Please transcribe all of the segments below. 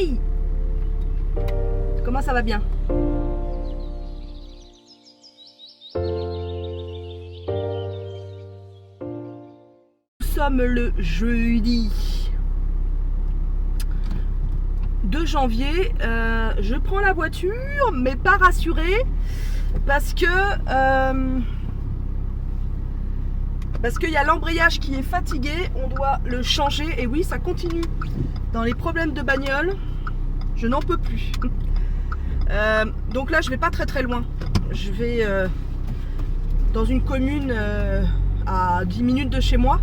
Hey! Comment ça va bien? Nous sommes le jeudi 2 janvier. Je prends la voiture, mais pas rassurée, parce que qu'il y a l'embrayage qui est fatigué, on doit le changer. Et oui, ça continue. Dans les problèmes de bagnole, je n'en peux plus. Donc là, je vais pas très loin. Je vais dans une commune à 10 minutes de chez moi.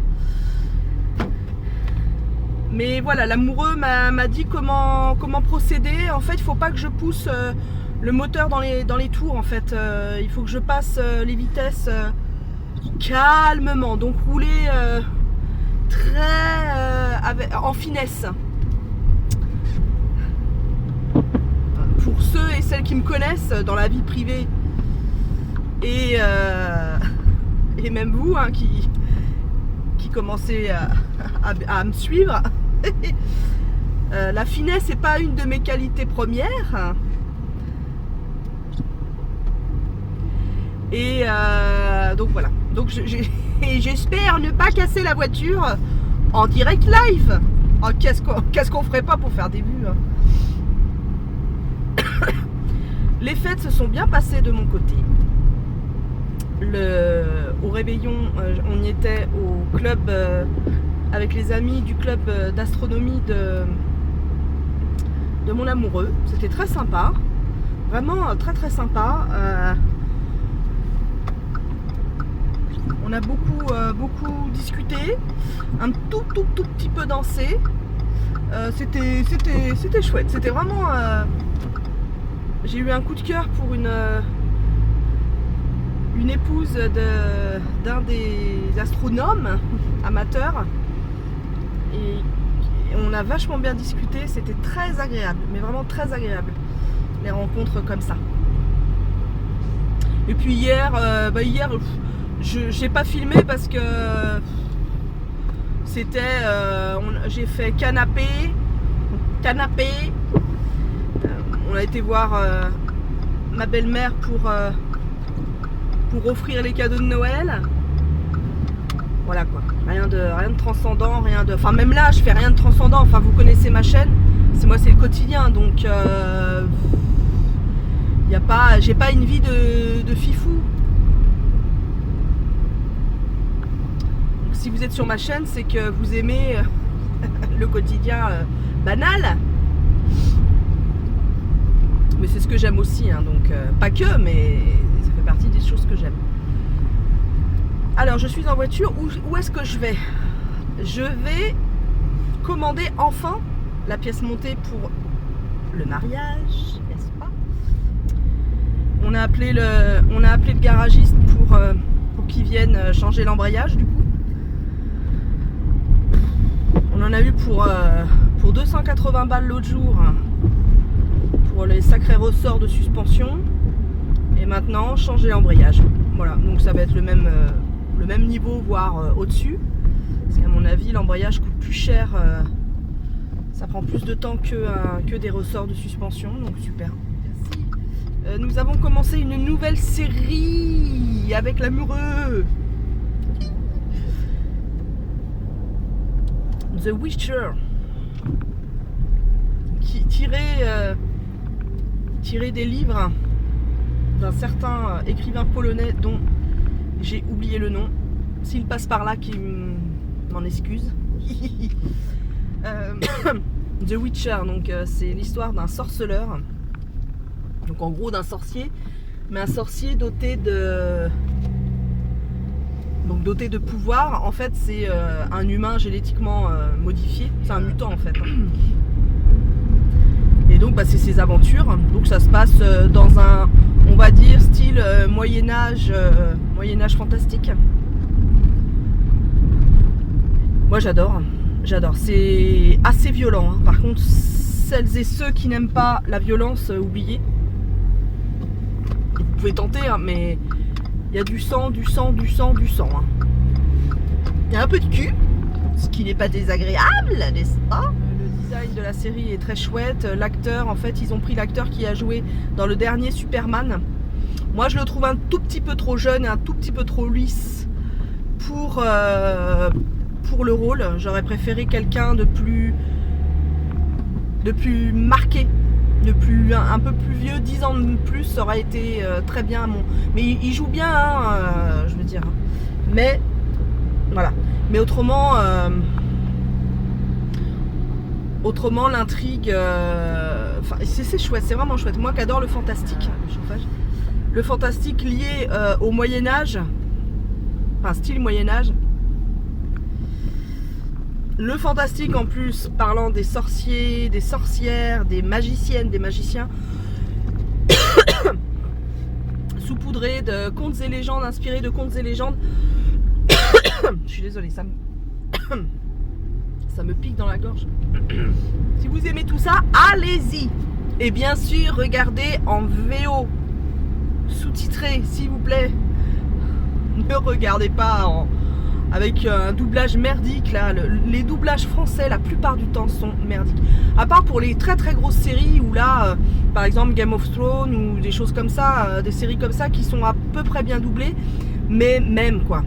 Mais voilà, l'amoureux m'a dit comment procéder. En fait, il faut pas que je pousse le moteur dans les tours. En fait, il faut que je passe les vitesses calmement. Donc rouler en finesse. Pour ceux et celles qui me connaissent dans la vie privée et même vous hein, qui commencez à me suivre, la finesse n'est pas une de mes qualités premières. Et donc voilà. Donc j'espère ne pas casser la voiture en direct live. Oh, qu'est-ce qu'on ferait pas pour faire des vues hein. Les fêtes se sont bien passées de mon côté. Au réveillon, on y était au club avec les amis du club d'astronomie de mon amoureux. C'était très sympa, vraiment très sympa. On a beaucoup discuté, un tout petit peu dansé. C'était chouette. C'était vraiment. J'ai eu un coup de cœur pour une épouse d'un des astronomes amateurs et on a vachement bien discuté. C'était très agréable, mais vraiment très agréable, les rencontres comme ça. Et puis hier, j'ai pas filmé parce que c'était j'ai fait canapé. On a été voir ma belle-mère pour offrir les cadeaux de Noël. Voilà quoi. Rien de transcendant, enfin même là je fais rien de transcendant. Enfin vous connaissez ma chaîne. C'est le quotidien. Donc j'ai pas une vie de fifou. Donc, si vous êtes sur ma chaîne, c'est que vous aimez le quotidien banal. Mais c'est ce que j'aime aussi, hein, donc pas que, mais ça fait partie des choses que j'aime. Alors je suis en voiture, où est-ce que je vais? Je vais commander enfin la pièce montée pour le mariage, n'est-ce pas? On a appelé le garagiste pour qu'il vienne changer l'embrayage du coup. On en a eu pour 280 balles l'autre jour. Pour les sacrés ressorts de suspension et maintenant changer l'embrayage. Voilà, donc ça va être le même niveau, voire au-dessus, parce qu'à mon avis l'embrayage coûte plus cher, ça prend plus de temps que des ressorts de suspension, donc super. Merci. Nous avons commencé une nouvelle série avec l'amoureux, The Witcher, qui tiré des livres d'un certain écrivain polonais dont j'ai oublié le nom. S'il passe par là, qu'il m'en excuse. The Witcher, donc c'est l'histoire d'un sorceleur, donc en gros d'un sorcier, mais un sorcier doté de pouvoir. En fait c'est un humain génétiquement modifié, c'est un mutant en fait. Et donc c'est ses aventures. Donc ça se passe dans un, on va dire, style Moyen-Âge fantastique. Moi j'adore. C'est assez violent. Hein. Par contre, celles et ceux qui n'aiment pas la violence, oubliez. Vous pouvez tenter, hein, mais il y a du sang. Hein. Il y a un peu de cul, ce qui n'est pas désagréable, n'est-ce pas? Le design de la série est très chouette. L'acteur, en fait, ils ont pris l'acteur qui a joué dans le dernier Superman. Moi, je le trouve un tout petit peu trop jeune et un tout petit peu trop lisse pour le rôle. J'aurais préféré quelqu'un de plus marqué, un peu plus vieux, 10 ans de plus, ça aurait été très bien. Mais il joue bien, hein, je veux dire. Mais voilà. Mais autrement, l'intrigue, c'est chouette, c'est vraiment chouette. Moi qui adore le fantastique, le fantastique lié au Moyen-Âge, enfin style Moyen-Âge. Le fantastique en plus parlant des sorciers, des sorcières, des magiciennes, des magiciens, saupoudré de contes et légendes, inspiré de contes et légendes. Je suis désolée, ça me pique dans la gorge. Si vous aimez tout ça, allez-y. Et bien sûr, regardez en VO, sous-titré, s'il vous plaît. Ne regardez pas avec un doublage merdique là. Les doublages français la plupart du temps sont merdiques, à part pour les très très grosses séries où là par exemple Game of Thrones ou des choses comme ça, des séries comme ça qui sont à peu près bien doublées, mais même quoi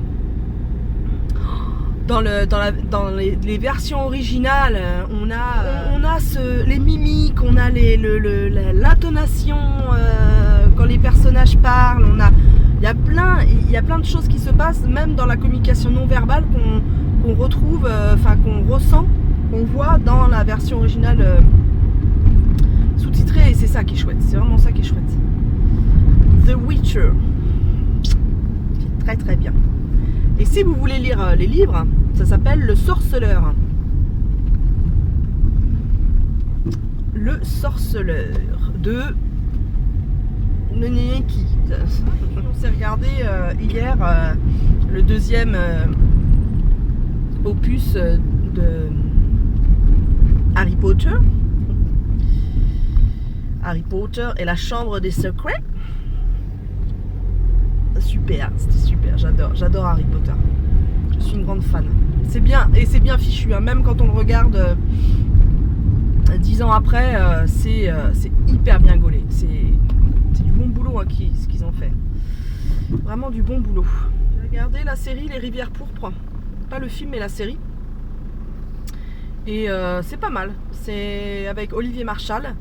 dans les versions originales on a les mimiques, on a l'intonation quand les personnages parlent, il y a plein de choses qui se passent, même dans la communication non verbale qu'on retrouve, qu'on ressent, qu'on voit dans la version originale sous-titrée, et c'est ça qui est chouette, c'est vraiment ça qui est chouette. The Witcher, c'est très très bien. Et si vous voulez lire les livres, ça s'appelle Le Sorceleur. Le Sorceleur de Neneki. On s'est regardé hier le deuxième opus de Harry Potter. Harry Potter et la Chambre des Secrets. Super, c'était super, j'adore Harry Potter. Je suis une grande fan. C'est bien, et c'est bien fichu, hein. Même quand on le regarde 10 ans après, c'est hyper bien gaulé. C'est du bon boulot hein, ce qu'ils ont fait. Vraiment du bon boulot. J'ai regardé la série Les Rivières Pourpres. Pas le film, mais la série. Et c'est pas mal. C'est avec Olivier Marchal.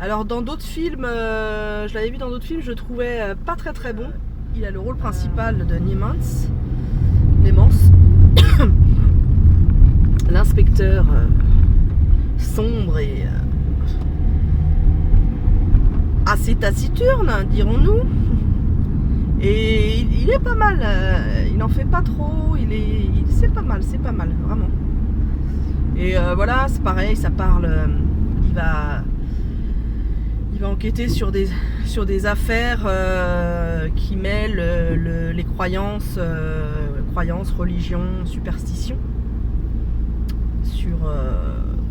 Alors dans d'autres films, je l'avais vu dans d'autres films, je le trouvais pas très très bon. Il a le rôle principal de Nemans, l'inspecteur sombre et assez taciturne, dirons-nous. Et il est pas mal, il n'en fait pas trop, c'est pas mal, vraiment. Et voilà, c'est pareil, ça parle, il va enquêter sur des affaires qui mêlent les croyances, religion, superstition sur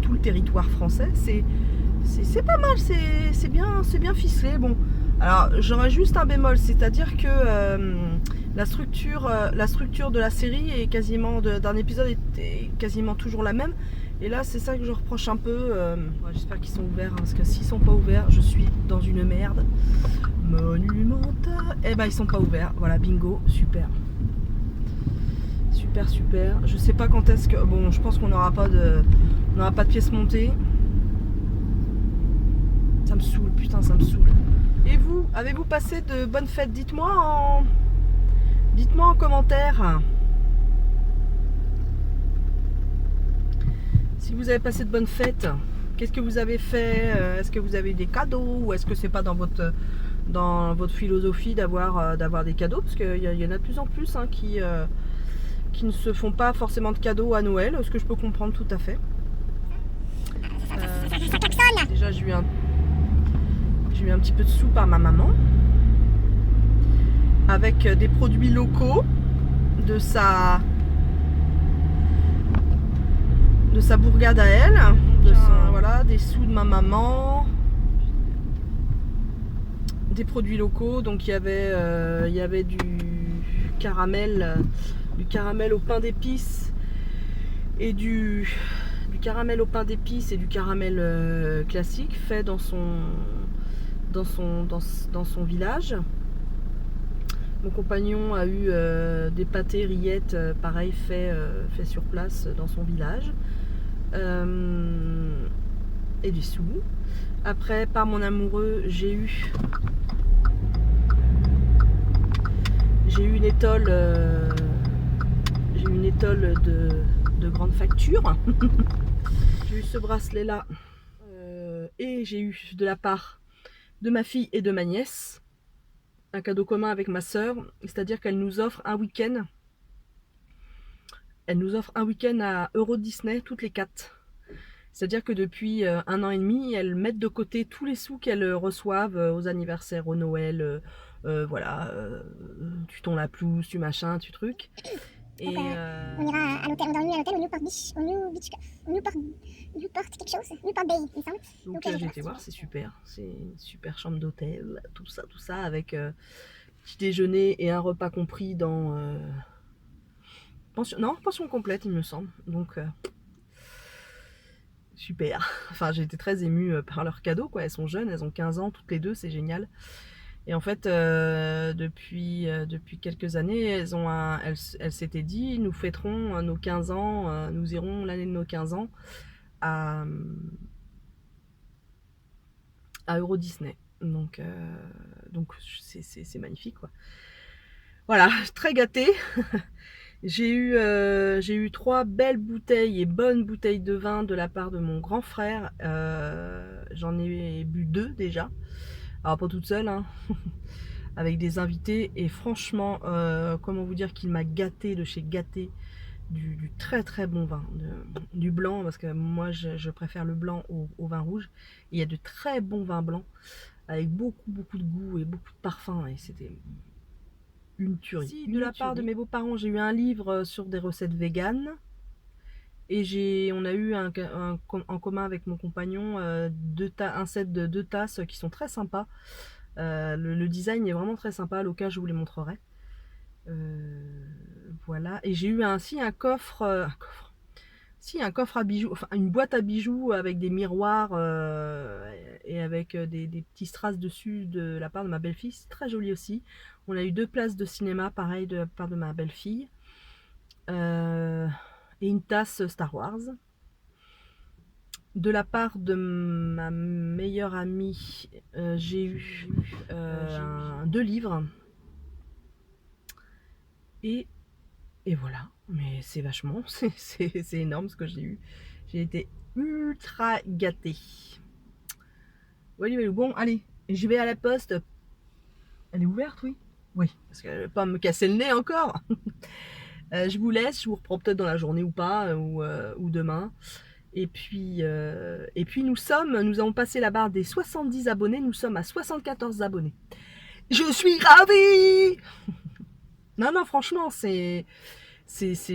tout le territoire français. C'est pas mal, c'est bien ficelé. Bon, alors j'aurais juste un bémol, c'est-à-dire que la structure de la série est quasiment d'un épisode est quasiment toujours la même. Et là, c'est ça que je reproche un peu. J'espère qu'ils sont ouverts, hein, parce que s'ils sont pas ouverts, je suis dans une merde monumentale. Eh ben, ils sont pas ouverts. Voilà, bingo, super. Super. Je sais pas quand est-ce que. Bon, je pense qu'on n'aura pas de pièces montées. Ça me saoule, putain, ça me saoule. Et vous, avez-vous passé de bonnes fêtes? Dites-moi en commentaire. Si vous avez passé de bonnes fêtes, qu'est-ce que vous avez fait? Est-ce que vous avez eu des cadeaux? Ou est-ce que c'est pas dans votre philosophie d'avoir des cadeaux? Parce qu'il y en a de plus en plus hein, qui ne se font pas forcément de cadeaux à Noël, ce que je peux comprendre tout à fait. Déjà j'ai eu un petit peu de sous par ma maman. Avec des produits locaux de sa bourgade à elle, voilà, des sous de ma maman, des produits locaux. Donc il y avait du caramel au pain d'épices et du caramel au pain d'épices et du caramel classique fait dans son village. Mon compagnon a eu des pâtés rillettes, pareil, fait sur place dans son village. Et du sous. Après, par mon amoureux, j'ai eu une étole, de grande facture. J'ai eu ce bracelet là et j'ai eu de la part de ma fille et de ma nièce un cadeau commun avec ma sœur, c'est-à-dire qu'elle nous offre un week-end. Elle nous offre un week-end à Euro Disney toutes les 4. C'est-à-dire que depuis 1 an et demi, elles mettent de côté tous les sous qu'elles reçoivent aux anniversaires, au Noël, voilà, tu tons la pelouse, tu machin, tu truc. Et on ira à l'hôtel, on dormira à l'hôtel au Newport Beach, Newport quelque chose, Newport Bay, il me semble. Donc j'ai été voir, c'est super, c'est une super chambre d'hôtel, tout ça, avec petit déjeuner et un repas compris dans pension complète il me semble. Donc super. Enfin, j'ai été très émue par leur cadeau, quoi. Elles sont jeunes, elles ont 15 ans toutes les deux, c'est génial. Et en fait, depuis quelques années, elles s'étaient dit, nous fêterons nos 15 ans, nous irons l'année de nos 15 ans à Euro Disney. Donc c'est magnifique, quoi. Voilà, très gâtée. J'ai eu 3 belles bouteilles et bonnes bouteilles de vin de la part de mon grand frère. J'en ai bu 2 déjà. Alors pas toute seule, hein. Avec des invités. Et franchement, comment vous dire qu'il m'a gâté de chez Gâté. Du très très bon vin. Du blanc, parce que moi je préfère le blanc au vin rouge. Et il y a de très bons vins blancs. Avec beaucoup de goût et beaucoup de parfum. Et c'était une tuerie. Si, de la part de mes beaux-parents, j'ai eu un livre sur des recettes véganes. Et on a eu en commun avec mon compagnon un set de 2 tasses qui sont très sympas. Le design est vraiment très sympa. À l'occasion, je vous les montrerai. Voilà. Et j'ai eu un coffre à bijoux, enfin une boîte à bijoux avec des miroirs et avec des petits strass dessus de la part de ma belle-fille. C'est très joli aussi. On a eu 2 places de cinéma, pareil, de la part de ma belle-fille. Et une tasse Star Wars. De la part de ma meilleure amie, j'ai eu 2 livres. Et voilà, mais c'est vachement, c'est énorme ce que j'ai eu. J'ai été ultra gâtée. Oui, bon, allez, je vais à la poste. Elle est ouverte, oui? Oui, parce qu'elle ne va pas me casser le nez encore. Je vous laisse, je vous reprends peut-être dans la journée ou pas, ou demain. Et puis nous avons passé la barre des 70 abonnés, nous sommes à 74 abonnés. Je suis ravie! Non, franchement, c'est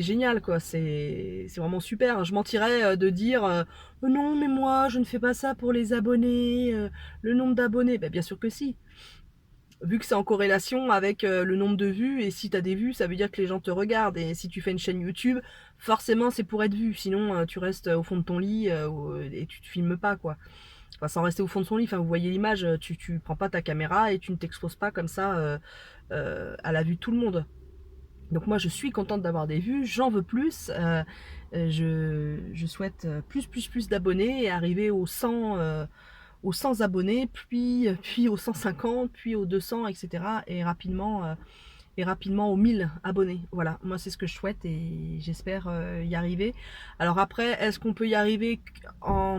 génial, quoi. C'est vraiment super. Je mentirais de dire non, mais moi, je ne fais pas ça pour les abonnés, le nombre d'abonnés. Ben, bien sûr que si. Vu que c'est en corrélation avec le nombre de vues, et si tu as des vues, ça veut dire que les gens te regardent. Et si tu fais une chaîne YouTube, forcément, c'est pour être vu. Sinon, tu restes au fond de ton lit et tu te filmes pas, quoi. Enfin, sans rester au fond de son lit, enfin, vous voyez l'image, tu prends pas ta caméra et tu ne t'exposes pas comme ça à la vue de tout le monde. Donc moi je suis contente d'avoir des vues, j'en veux plus, je souhaite plus d'abonnés et arriver aux 100 abonnés, puis aux 150, puis aux 200, etc. Et rapidement aux 1000 abonnés. Voilà, moi c'est ce que je souhaite et j'espère y arriver. Alors après, est-ce qu'on peut y arriver en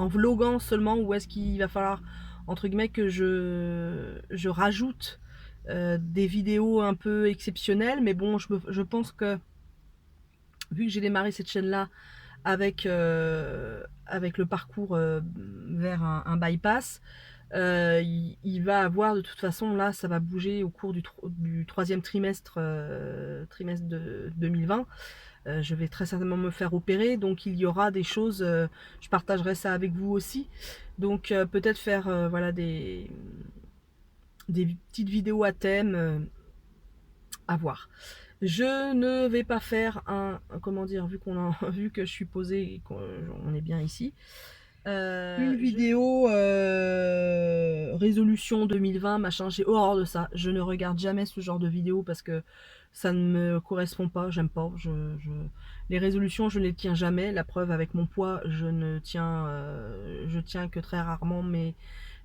vloguant seulement, ou est-ce qu'il va falloir, entre guillemets, que je rajoute des vidéos un peu exceptionnelles? Mais bon, je pense que vu que j'ai démarré cette chaîne là avec le parcours vers un bypass, il va avoir, de toute façon, là ça va bouger au cours du 3e trimestre de 2020. Je vais très certainement me faire opérer, donc il y aura des choses, je partagerai ça avec vous aussi. Donc peut-être faire voilà des petites vidéos à thème, à voir. Je ne vais pas faire comment dire, vu que je suis posée et qu'on est bien ici, une vidéo résolution 2020 machin. J'ai horreur de ça. Je ne regarde jamais ce genre de vidéo parce que ça ne me correspond pas, j'aime pas. Les résolutions, je ne les tiens jamais. La preuve, avec mon poids, je tiens que très rarement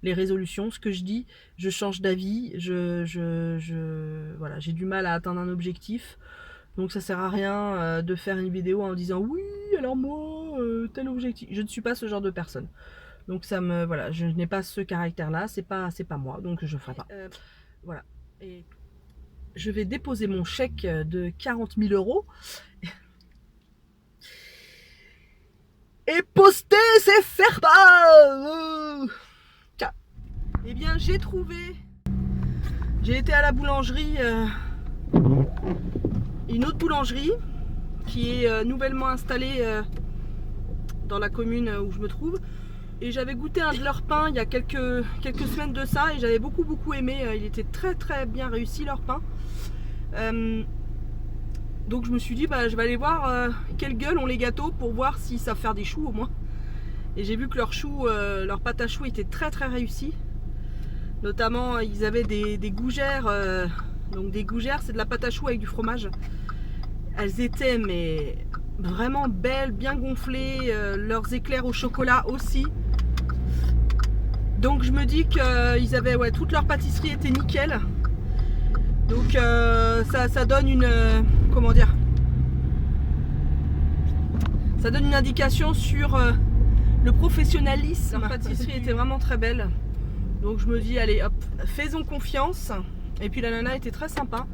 les résolutions. Ce que je dis, je change d'avis. Voilà, j'ai du mal à atteindre un objectif. Donc ça sert à rien de faire une vidéo en disant oui, alors moi, tel objectif. Je ne suis pas ce genre de personne. Donc voilà, je n'ai pas ce caractère-là. C'est pas moi. Donc je ferai pas. Voilà. Et je vais déposer mon chèque de 40 000 €. Et poster, c'est faire pas. Eh bien, j'ai été à la boulangerie, une autre boulangerie qui est nouvellement installée dans la commune où je me trouve. Et j'avais goûté un de leurs pains il y a quelques semaines de ça et j'avais beaucoup aimé. Il était très bien réussi leur pain. Donc je me suis dit je vais aller voir quelle gueule ont les gâteaux pour voir s'ils savent faire des choux au moins. Et j'ai vu que leur pâte à choux était très réussie. Notamment ils avaient des gougères. Donc des gougères, c'est de la pâte à choux avec du fromage. Elles étaient mais vraiment belles, bien gonflées. Leurs éclairs au chocolat aussi. Donc je me dis qu'ils avaient toute leur pâtisserie était nickel. Donc ça donne une comment dire, ça donne une indication sur le professionnalisme. La pâtisserie était vraiment très belle. Donc je me dis allez hop, faisons confiance. Et puis la nana était très sympa.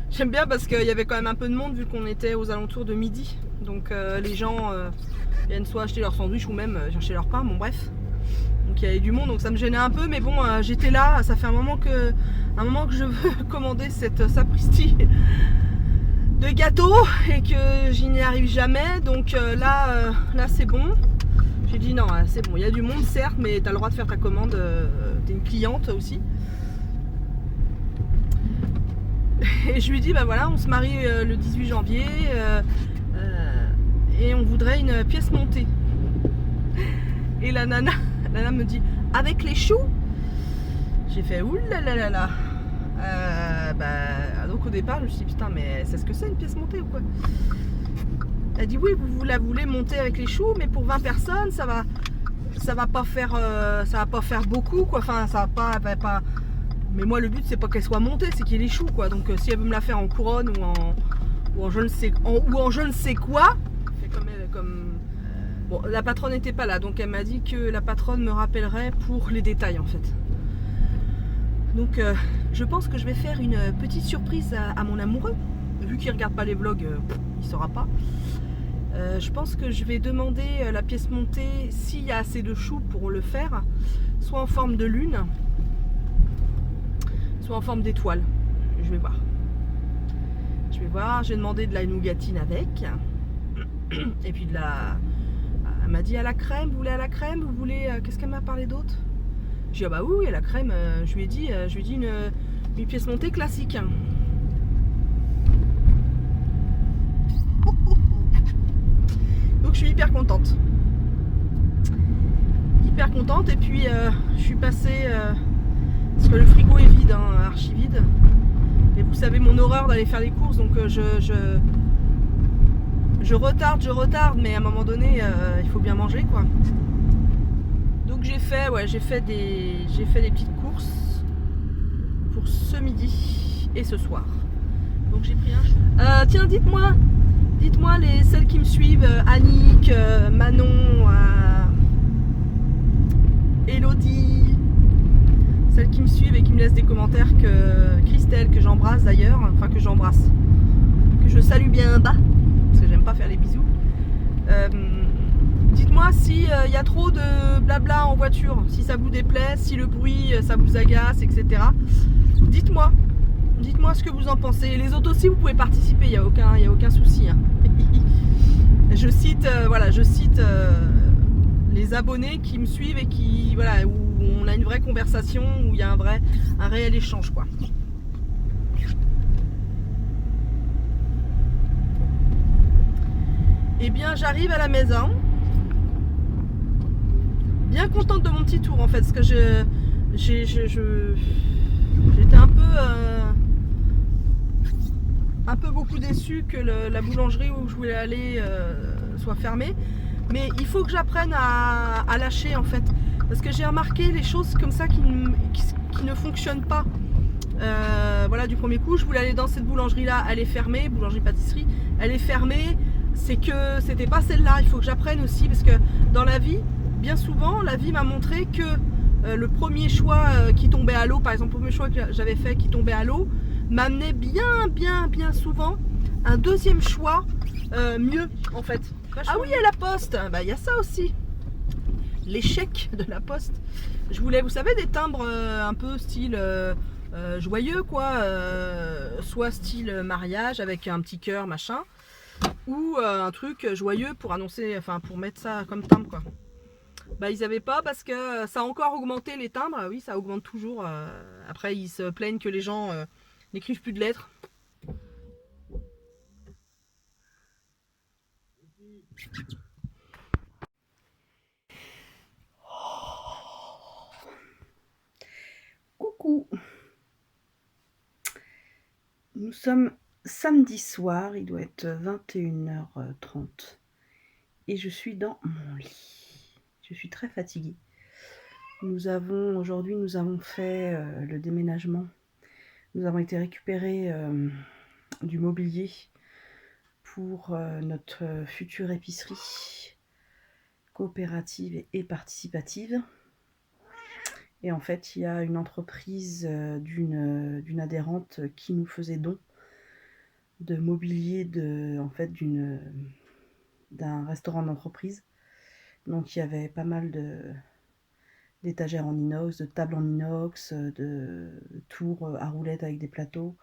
J'aime bien parce qu'il y avait quand même un peu de monde vu qu'on était aux alentours de midi. Donc les gens viennent soit acheter leur sandwich ou même chercher leur pain, bon bref. Donc il y avait du monde, donc ça me gênait un peu, mais bon j'étais là, ça fait un moment que je veux commander cette sapristi de gâteau et que j'y n'y arrive jamais. Donc là c'est bon. J'ai dit non, c'est bon, il y a du monde certes, mais tu as le droit de faire ta commande, t'es une cliente aussi. Et je lui dis voilà, on se marie le 18 janvier et on voudrait une pièce montée. Et la nana me dit avec les choux. J'ai fait oulalalala. Donc au départ je me suis dit putain, mais c'est ce que c'est une pièce montée ou quoi? Elle dit oui, vous la voulez monter avec les choux, mais pour 20 personnes ça va pas faire beaucoup quoi. Enfin ça va pas. Mais moi le but c'est pas qu'elle soit montée, c'est qu'il y ait les choux quoi. Donc si elle veut me la faire en couronne ou en je ne sais quoi, bon, la patronne n'était pas là, donc elle m'a dit que la patronne me rappellerait pour les détails en fait. Donc je pense que je vais faire une petite surprise à mon amoureux. Vu qu'il regarde pas les vlogs, il saura pas. Je pense que je vais demander la pièce montée s'il y a assez de choux pour le faire, soit en forme de lune, soit en forme d'étoile. Je vais voir. Je vais demander de la nougatine avec. Et puis elle m'a dit à la crème, vous voulez à la crème, vous voulez. Qu'est-ce qu'elle m'a parlé d'autre? J'ai dit oui, à la crème. Je lui ai dit une pièce montée classique. Donc je suis hyper contente. Et puis je suis passée parce que le frigo est vide, archi vide. Et vous savez mon horreur d'aller faire les courses, donc je retarde, mais à un moment donné il faut bien manger quoi. Donc j'ai fait des petites courses pour ce midi et ce soir. Donc j'ai pris un chou. Tiens, dites-moi celles qui me suivent, Annick, Manon, Elodie, celles qui me suivent et qui me laissent des commentaires, Christelle, que j'embrasse d'ailleurs, que je salue bien bas, parce que j'aime pas faire les bisous. Dites-moi si y a trop de blabla en voiture, si ça vous déplaît, si le bruit ça vous agace, etc. Dites-moi ce que vous en pensez. Les autres aussi vous pouvez participer, il n'y a aucun souci. Je cite les abonnés qui me suivent et où on a une vraie conversation, où il y a un réel échange quoi. Et bien j'arrive à la maison, bien contente de mon petit tour en fait, parce que j'étais un peu beaucoup déçue que la boulangerie où je voulais aller soit fermée. Mais il faut que j'apprenne à lâcher en fait, parce que j'ai remarqué les choses comme ça qui ne fonctionnent pas. Voilà, du premier coup, je voulais aller dans cette boulangerie là, elle est fermée, boulangerie-pâtisserie, elle est fermée. C'est que c'était pas celle-là. Il faut que j'apprenne aussi, parce que dans la vie, bien souvent, la vie m'a montré que le premier choix qui tombait à l'eau, par exemple, le premier choix que j'avais fait qui tombait à l'eau, m'amenait bien souvent un deuxième choix mieux en fait. Ah oui, à la poste, bah, y a ça aussi. L'échec de la poste. Je voulais, vous savez, des timbres un peu style joyeux quoi, soit style mariage avec un petit cœur machin, ou un truc joyeux pour annoncer, enfin pour mettre ça comme timbre quoi. Bah ils avaient pas, parce que ça a encore augmenté les timbres. Oui, ça augmente toujours. Après ils se plaignent que les gens n'écrivent plus de lettres. Coucou. Nous sommes samedi soir, il doit être 21h30 et je suis dans mon lit. Je suis très fatiguée. Aujourd'hui nous avons fait le déménagement. Nous avons été récupérer du mobilier pour notre future épicerie coopérative et participative. Et en fait, il y a une entreprise d'une adhérente qui nous faisait don de mobilier d'un restaurant d'entreprise. Donc il y avait pas mal d'étagères en inox, de tables en inox, de tours à roulettes avec des plateaux,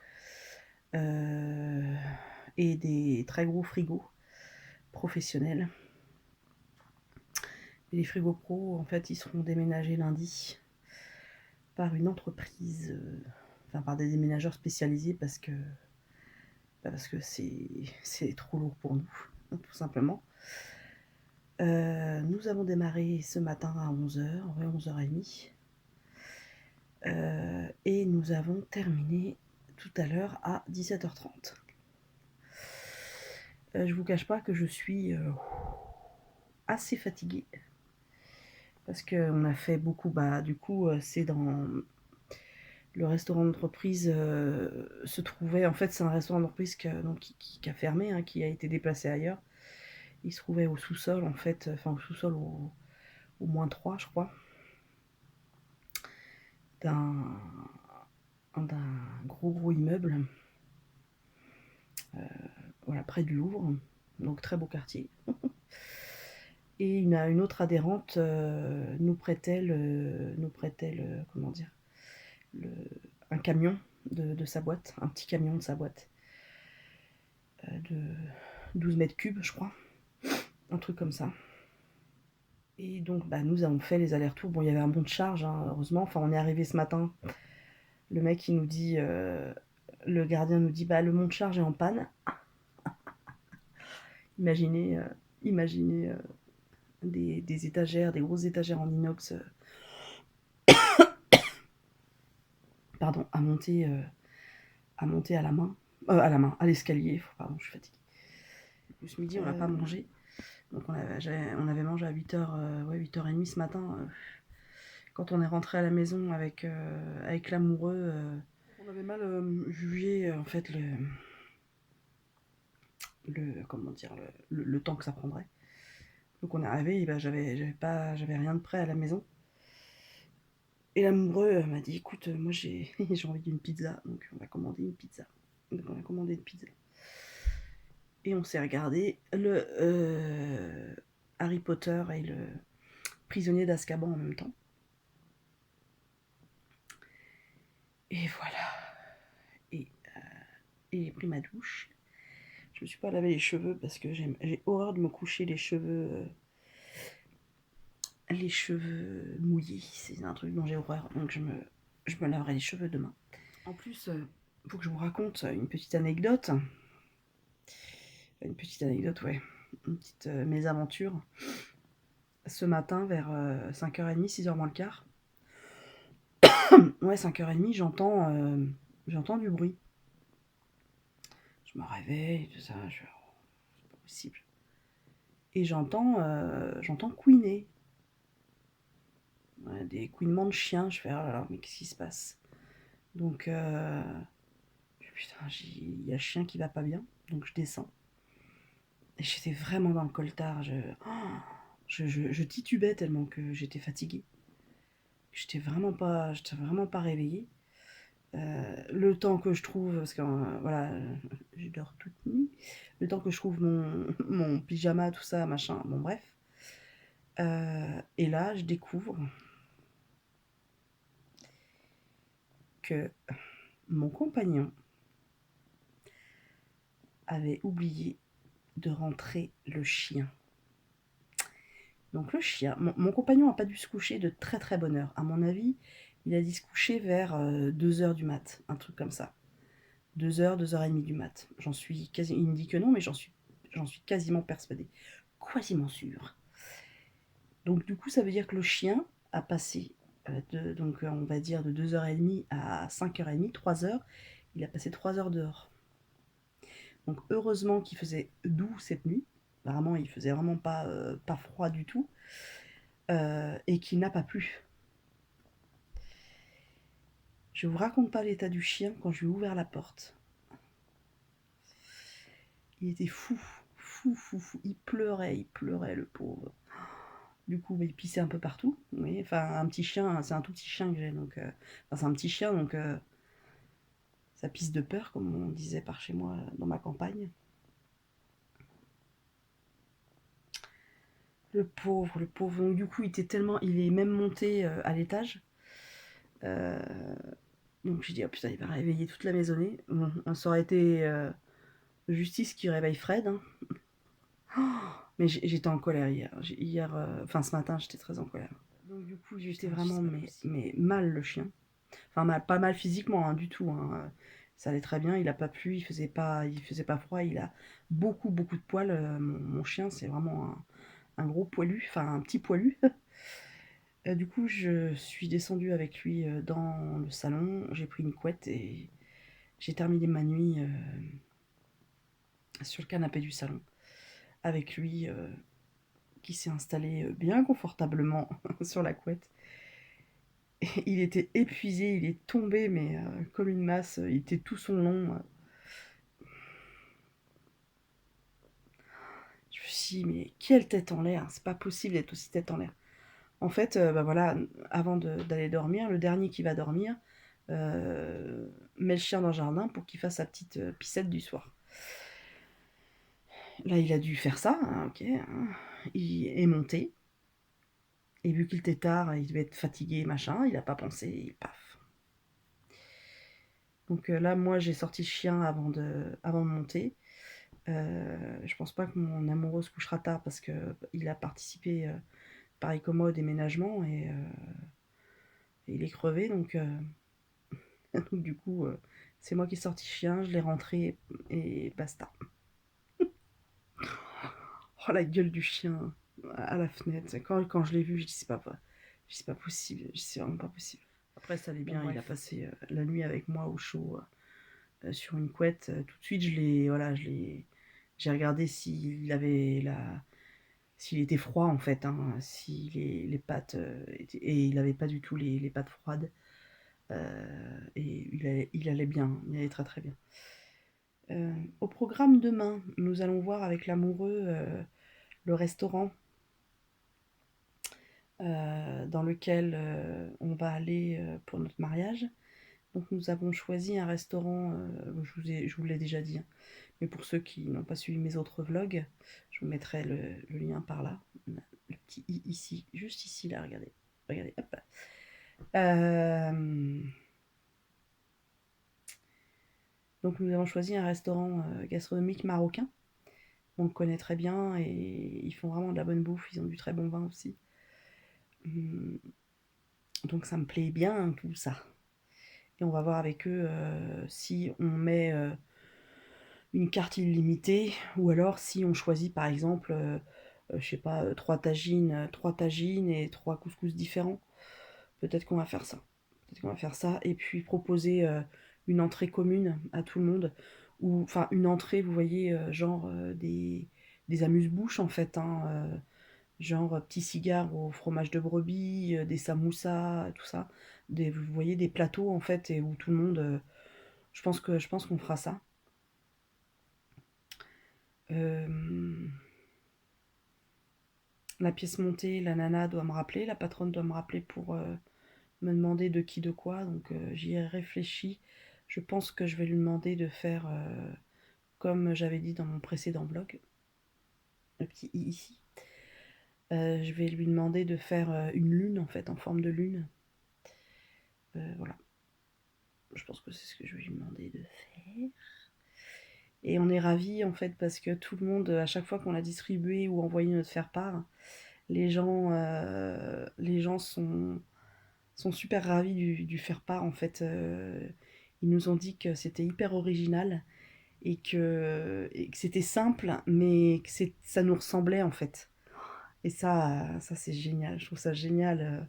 et des très gros frigos professionnels. Et les frigos pro, en fait, ils seront déménagés lundi par une entreprise, par des déménageurs spécialisés, parce que c'est trop lourd pour nous, tout simplement. Nous avons démarré ce matin à 11h, 11h30. Et nous avons terminé tout à l'heure à 17h30. Je vous cache pas que je suis assez fatiguée, parce qu'on a fait beaucoup. Du coup, c'est dans le restaurant d'entreprise se trouvait, en fait c'est un restaurant d'entreprise qui a fermé, hein, qui a été déplacé ailleurs. Il se trouvait au sous-sol en fait, au sous-sol au -3 je crois, d'un gros immeuble, voilà, près du Louvre, donc très beau quartier. Et une autre adhérente nous prêtait comment dire, un camion de sa boîte, un petit camion de sa boîte, de 12 mètres cubes je crois, un truc comme ça. Et donc nous avons fait les allers-retours. Bon, il y avait un bon de charge, hein, heureusement. Enfin, on est arrivé ce matin, le mec il nous dit, le gardien nous dit le monte charge est en panne. Imaginez des étagères, des grosses étagères en inox, pardon, à monter à la main, à l'escalier. Pardon, je suis fatiguée. Ce midi, on n'a pas mangé. Donc on avait mangé à 8h, 8h30 ce matin. Quand on est rentré à la maison avec l'amoureux, on avait mal jugé en fait le temps que ça prendrait. Donc on est arrivé, et j'avais rien de prêt à la maison. Et l'amoureux m'a dit, écoute, moi j'ai envie d'une pizza, donc on va commander une pizza. Donc on a commandé une pizza. Et on s'est regardé le Harry Potter et le prisonnier d'Azkaban en même temps. Et voilà. Et j'ai pris ma douche. Je me suis pas lavé les cheveux parce que j'ai horreur de me coucher les cheveux mouillés. C'est un truc dont j'ai horreur. Donc je me laverai les cheveux demain. En plus, faut que je vous raconte une petite anecdote. Ouais. petite mésaventure. Ce matin, vers 5h30, 6h moins le quart. Ouais, 5h30, j'entends du bruit. Je me réveille, tout ça, c'est pas possible. Et j'entends couiner. Ouais, des couinements de chiens. Je fais, oh là là, mais qu'est-ce qui se passe? Donc, putain, il y a le chien qui va pas bien. Donc je descends. Et j'étais vraiment dans le coltard. Je titubais tellement que j'étais fatiguée. J'étais vraiment pas réveillée. Le temps que je trouve, parce que voilà, je dors toute nuit, le temps que je trouve mon pyjama, tout ça, machin, bon bref. Et là, je découvre que mon compagnon avait oublié de rentrer le chien. Donc le chien, mon compagnon n'a pas dû se coucher de très très bonne heure. À mon avis, il a dû se coucher vers 2h du mat, un truc comme ça. 2h, 2h30 du mat. J'en suis quasi. Il me dit que non, mais j'en suis quasiment persuadée. Quasiment sûre. Donc du coup, ça veut dire que le chien a passé, donc on va dire de 2h30 à 5h30, 3h, il a passé 3h dehors. Donc heureusement qu'il faisait doux cette nuit. Apparemment, il faisait vraiment pas froid du tout. Et qu'il n'a pas plu. Je vous raconte pas l'état du chien quand je lui ai ouvert la porte. Il était fou. Il pleurait le pauvre. Du coup, il pissait un peu partout. Vous voyez, enfin, un petit chien, c'est un tout petit chien que j'ai, donc... c'est un petit chien, donc... ça pisse de peur, comme on disait par chez moi, dans ma campagne. Le pauvre. Donc, du coup, il est même monté à l'étage. Donc, j'ai dit, oh putain, il va réveiller toute la maisonnée. Bon, ça aurait été justice qui réveille Fred, hein. Mais j'étais en colère hier. Enfin, ce matin, j'étais très en colère. Donc, du coup, j'étais vraiment mais mal, le chien. Enfin, pas mal physiquement, hein, du tout. Hein. Ça allait très bien, il a pas plu, il faisait pas froid, il a beaucoup de poils. Mon chien, c'est vraiment un gros poilu, enfin un petit poilu. Du coup, je suis descendue avec lui dans le salon, j'ai pris une couette et j'ai terminé ma nuit sur le canapé du salon avec lui qui s'est installé bien confortablement sur la couette. Et il était épuisé, il est tombé, mais comme une masse, il était tout son long. Je me suis dit, mais quelle tête en l'air, c'est pas possible d'être aussi tête en l'air. En fait, voilà, avant d'aller dormir, le dernier qui va dormir met le chien dans le jardin pour qu'il fasse sa petite pissette du soir. Là, il a dû faire ça, hein, ok. Hein. Il est monté. Et vu qu'il était tard, il devait être fatigué, machin, il n'a pas pensé, et paf. Donc là, moi, j'ai sorti le chien avant de monter. Je pense pas que mon amoureux se couchera tard parce qu'il a participé, pareil comme moi, au déménagement et il est crevé. Donc, donc du coup, c'est moi qui ai sorti le chien, je l'ai rentré et basta. Oh, la gueule du chien à la fenêtre. Quand je l'ai vu, je dis c'est pas possible, c'est vraiment pas possible. Après, ça allait bien, bon, il a passé la nuit avec moi au chaud sur une couette. Tout de suite, j'ai regardé s'il était froid en fait, hein, si les pattes et il avait pas du tout les pattes froides. Et il allait bien, il allait très très bien. Au programme demain, nous allons voir avec l'amoureux le restaurant dans lequel on va aller pour notre mariage. Donc nous avons choisi un restaurant, je vous l'ai déjà dit, hein, mais pour ceux qui n'ont pas suivi mes autres vlogs, je vous mettrai le lien par là. Le petit i ici, juste ici là, regardez, hop. Donc nous avons choisi un restaurant gastronomique marocain. On le connaît très bien et ils font vraiment de la bonne bouffe, ils ont du très bon vin aussi. Donc ça me plaît bien tout ça. Et on va voir avec eux si on met une carte illimitée, ou alors si on choisit par exemple, je sais pas, 3 tagines et 3 couscous différents, peut-être qu'on va faire ça. Peut-être qu'on va faire ça, et puis proposer une entrée commune à tout le monde, ou enfin une entrée, vous voyez, genre des amuse-bouches en fait, hein, genre petits cigares au fromage de brebis, des samoussas, tout ça, vous voyez, des plateaux en fait, et où tout le monde, je pense qu'on fera ça. La pièce montée, la nana doit me rappeler, la patronne doit me rappeler pour me demander de qui, de quoi, donc j'y ai réfléchi. Je pense que je vais lui demander de faire, comme j'avais dit dans mon précédent blog, le petit i ici. Je vais lui demander de faire une lune en fait, en forme de lune. Voilà. Je pense que c'est ce que je vais lui demander de faire. Et on est ravis en fait parce que tout le monde, à chaque fois qu'on l'a distribué ou envoyé notre faire-part, les gens sont super ravis du faire-part en fait. Ils nous ont dit que c'était hyper original et que c'était simple, mais que ça nous ressemblait en fait. Et ça c'est génial. Je trouve ça génial.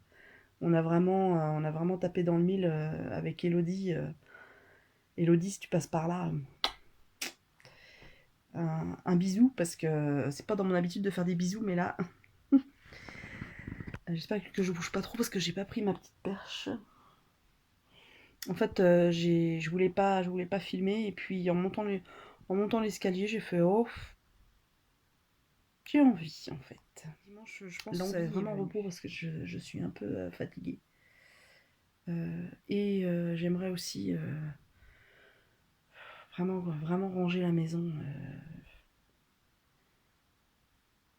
On a vraiment tapé dans le mille avec Elodie. Elodie, si tu passes par là, un bisou, parce que c'est pas dans mon habitude de faire des bisous, mais là, j'espère que je bouge pas trop parce que j'ai pas pris ma petite perche. En fait, je voulais pas filmer, et puis en montant l'escalier, j'ai fait oh, j'ai envie en fait. Dimanche, je pense que c'est vraiment repos parce que je suis un peu fatiguée. Et j'aimerais aussi vraiment ranger la maison.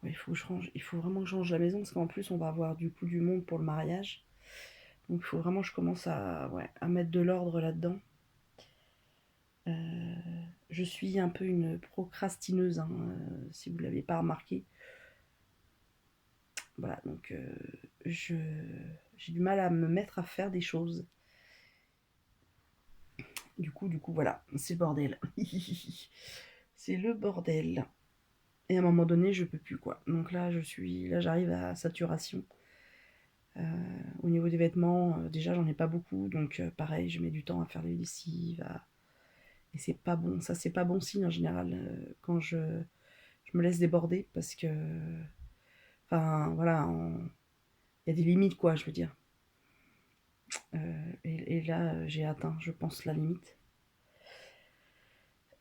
Ouais, il faut vraiment que je range la maison parce qu'en plus on va avoir du coup du monde pour le mariage. Donc il faut vraiment que je commence à mettre de l'ordre là-dedans. Je suis un peu une procrastineuse, hein, si vous ne l'avez pas remarqué. Voilà, donc j'ai du mal à me mettre à faire des choses. Du coup, voilà, c'est le bordel. C'est le bordel. Et à un moment donné, je peux plus, quoi. Donc là, j'arrive à saturation. Au niveau des vêtements, déjà, j'en ai pas beaucoup. Donc pareil, je mets du temps à faire les lessives. Et c'est pas bon. Ça, c'est pas bon signe en général quand je me laisse déborder. Parce que... Enfin, voilà, il y a des limites, quoi, je veux dire. Et là, j'ai atteint, je pense, la limite.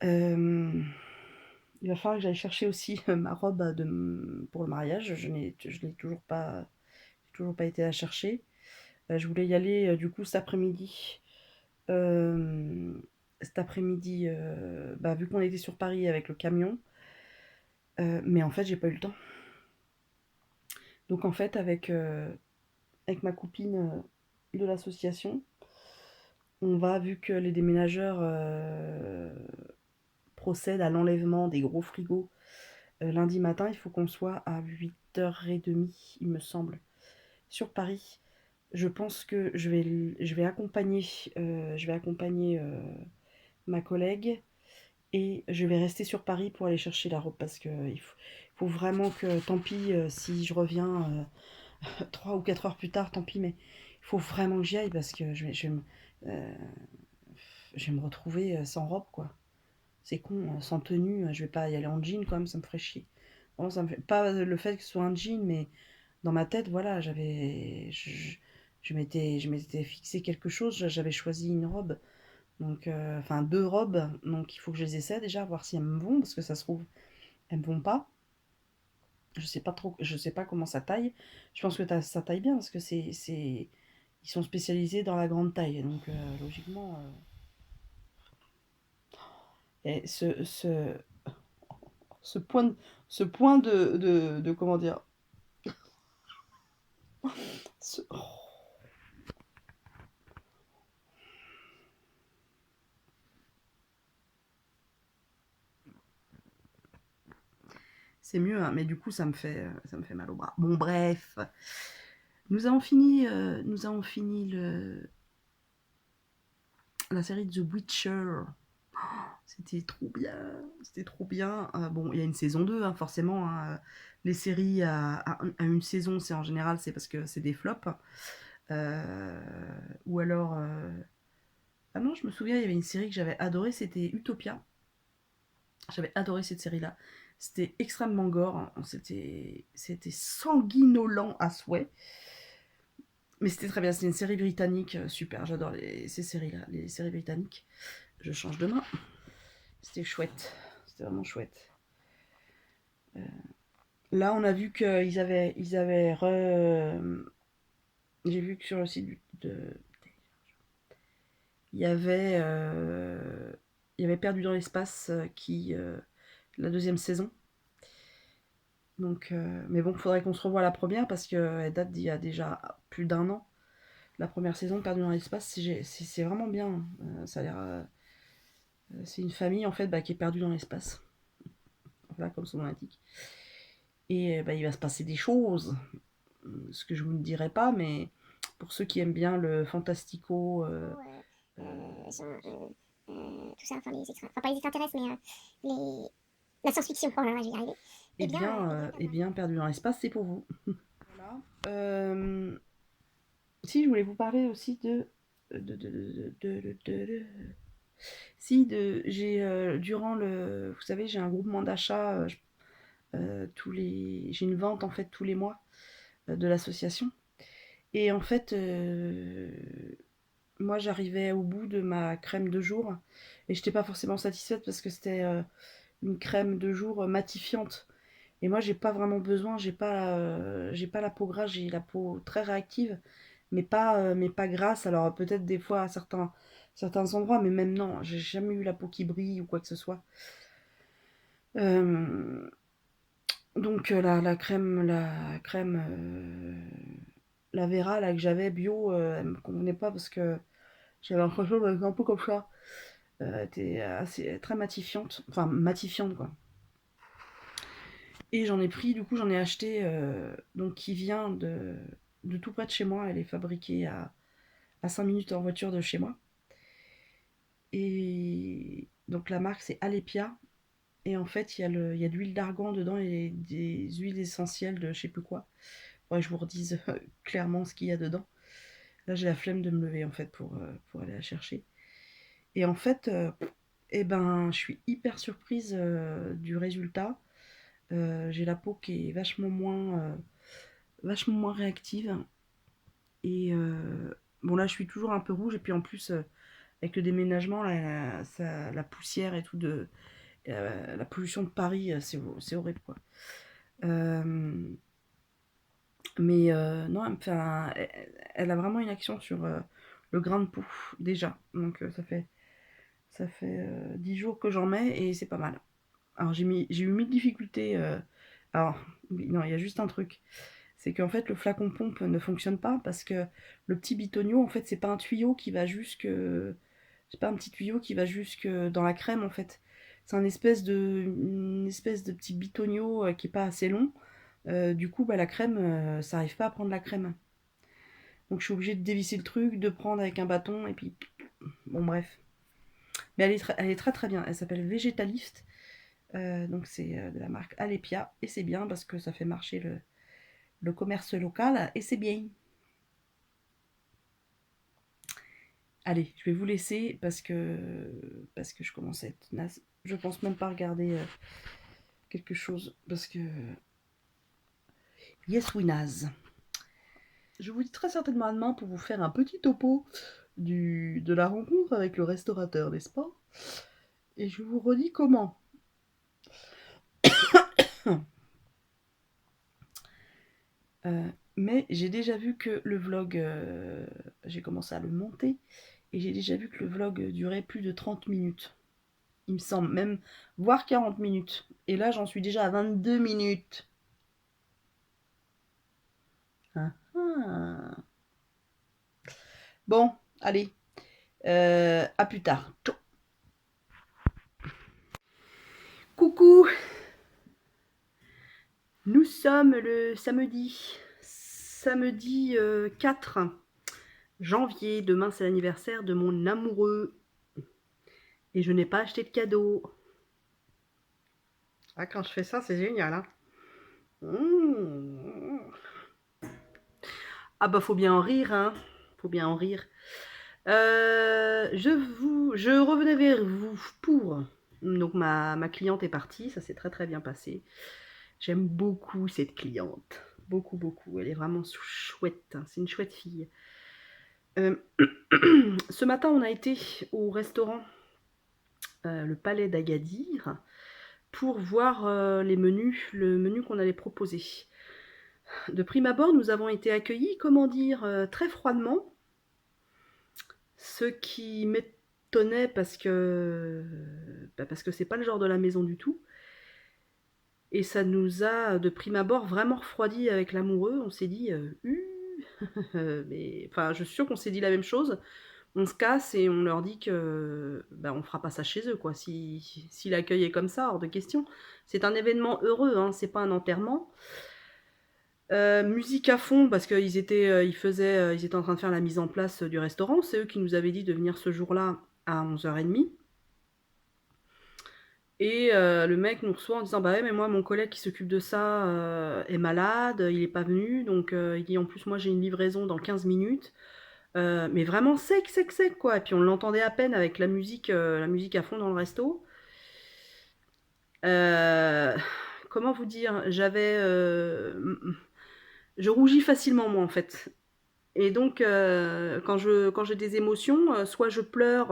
Il va falloir que j'aille chercher aussi ma robe pour le mariage. Je l'ai toujours pas été la chercher. Je voulais y aller du coup cet après-midi. Vu qu'on était sur Paris avec le camion, mais en fait, j'ai pas eu le temps. Donc en fait, avec ma copine de l'association, on va, vu que les déménageurs procèdent à l'enlèvement des gros frigos lundi matin, il faut qu'on soit à 8h30, il me semble, sur Paris. Je pense que je vais accompagner ma collègue, et je vais rester sur Paris pour aller chercher la robe parce que il faut vraiment que, tant pis si je reviens 3 ou 4 heures plus tard, tant pis, mais il faut vraiment que j'y aille parce que je vais me retrouver sans robe, quoi. C'est con, sans tenue, je vais pas y aller en jean quand même, ça me ferait chier. Vraiment, ça me fait pas le fait que ce soit un jean, mais dans ma tête, voilà, je m'étais fixé quelque chose, j'avais choisi une robe, donc enfin 2 robes, donc il faut que je les essaie déjà, voir si elles me vont, parce que ça se trouve elles me vont pas. Je sais pas comment ça taille. Je pense que ça taille bien parce que ils sont spécialisés dans la grande taille, donc logiquement. Et ce point, de comment dire, oh. C'est mieux, hein, mais du coup ça me fait mal au bras. Bon, bref, nous avons fini la série The Witcher. C'était trop bien. C'était trop bien. Bon, il y a une saison 2, hein, forcément. Hein. Les séries à une saison, c'est en général, c'est parce que c'est des flops. Ou alors... Ah non, je me souviens, il y avait une série que j'avais adorée, c'était Utopia. J'avais adoré cette série-là. C'était extrêmement gore. Hein. C'était sanguinolent à souhait. Mais c'était très bien. C'était une série britannique. Super, j'adore ces séries-là. Les séries britanniques. Je change de main. C'était chouette. C'était vraiment chouette. Là, on a vu qu'ils avaient... J'ai vu que sur le site il y avait Perdu dans l'espace la deuxième saison. Donc, mais bon, il faudrait qu'on se revoie la première parce qu'elle date d'il y a déjà plus d'1 an. La première saison de Perdu dans l'espace, c'est vraiment bien. Ça a l'air. C'est une famille en fait qui est perdue dans l'espace. Voilà, comme son nom l'indique. Et il va se passer des choses. Ce que je vous ne dirai pas, mais pour ceux qui aiment bien le fantastico. Tout ça, enfin, enfin pas les extraterrestres, mais la science-fiction. Oh là là, je vais y arriver. Eh bien, Perdu dans l'espace, c'est pour vous. Voilà. Si, je voulais vous parler aussi j'ai durant vous savez, j'ai un groupement d'achat j'ai une vente en fait tous les mois de l'association. Et en fait, moi j'arrivais au bout de ma crème de jour et j'étais pas forcément satisfaite parce que c'était une crème de jour matifiante. Et moi j'ai pas vraiment besoin, j'ai pas la peau grasse, j'ai la peau très réactive, mais pas grasse. Alors peut-être des fois à certains endroits, mais même non, j'ai jamais eu la peau qui brille ou quoi que ce soit. Donc la crème la Vera là que j'avais bio, elle me convenait pas parce que j'avais l'impression d'être un peu comme ça. Elle était très matifiante, enfin matifiante quoi. Et j'en ai pris, du coup j'en ai acheté donc qui vient de tout près de chez moi. Elle est fabriquée à 5 minutes en voiture de chez moi. Et donc la marque c'est Alepia. Et en fait il y a de l'huile d'argan dedans et des huiles essentielles de je sais plus quoi. Ouais, je vous redise clairement ce qu'il y a dedans. Là j'ai la flemme de me lever en fait pour aller la chercher. Et en fait, je suis hyper surprise du résultat. J'ai la peau qui est vachement moins réactive. Et bon, là, je suis toujours un peu rouge. Et puis en plus, avec le déménagement, la poussière et tout, la pollution de Paris, c'est horrible, quoi. Mais non, elle a vraiment une action sur le grain de peau, déjà. Donc ça fait 10 jours que j'en mets et c'est pas mal. Alors j'ai eu 1000 difficultés. Alors, non, il y a juste un truc. C'est qu'en fait, le flacon pompe ne fonctionne pas parce que le petit bitonio, en fait, c'est pas un tuyau qui va jusque. C'est pas un petit tuyau qui va jusque dans la crème, en fait. C'est une espèce de petit bitonio qui est pas assez long. Du coup, la crème, ça arrive pas à prendre la crème. Donc je suis obligée de dévisser le truc, de prendre avec un bâton, et puis. Bon, bref. Mais elle est très très bien. Elle s'appelle Vegetalift. Donc c'est de la marque Alepia. Et c'est bien parce que ça fait marcher le commerce local. Et c'est bien. Allez, je vais vous laisser parce que je commence à être naze. Je pense même pas regarder quelque chose parce que. Yes, we naze. Je vous dis très certainement à demain pour vous faire un petit topo de la rencontre avec le restaurateur, n'est-ce pas? Et je vous redis comment. Mais j'ai déjà vu que le vlog, j'ai commencé à le monter, et j'ai déjà vu que le vlog durait plus de 30 minutes. Il me semble, même, voire 40 minutes. Et là, j'en suis déjà à 22 minutes. Ah, ah. Bon, allez, à plus tard. Ciao. Coucou. Nous sommes le samedi 4 janvier. Demain, c'est l'anniversaire de mon amoureux. Et je n'ai pas acheté de cadeau. Ah, quand je fais ça, c'est génial, hein. Mmh. Ah bah faut bien en rire, hein. Faut bien en rire. Je revenais vers vous pour... Donc ma cliente est partie, ça s'est très très bien passé. J'aime beaucoup cette cliente. Beaucoup, beaucoup. Elle est vraiment chouette, hein. C'est une chouette fille. Ce matin, on a été au restaurant le Palais d'Agadir pour voir les menus, le menu qu'on allait proposer. De prime abord, nous avons été accueillis, comment dire, très froidement, ce qui m'étonnait parce que c'est pas le genre de la maison du tout. Et ça nous a, de prime abord, vraiment refroidi avec l'amoureux. On s'est dit, mais enfin, je suis sûre qu'on s'est dit la même chose. On se casse et on leur dit que on fera pas ça chez eux, quoi. Si l'accueil est comme ça, hors de question. C'est un événement heureux, hein, c'est pas un enterrement. Musique à fond parce qu'ils étaient, ils étaient en train de faire la mise en place du restaurant. C'est eux qui nous avaient dit de venir ce jour-là à 11h30. Et le mec nous reçoit en disant bah ouais mais moi mon collègue qui s'occupe de ça est malade, il est pas venu donc il dit en plus moi j'ai une livraison dans 15 minutes. Mais vraiment sec quoi. Et puis on l'entendait à peine avec la musique à fond dans le resto. Comment vous dire, je rougis facilement moi en fait. Et donc quand j'ai des émotions, soit je pleure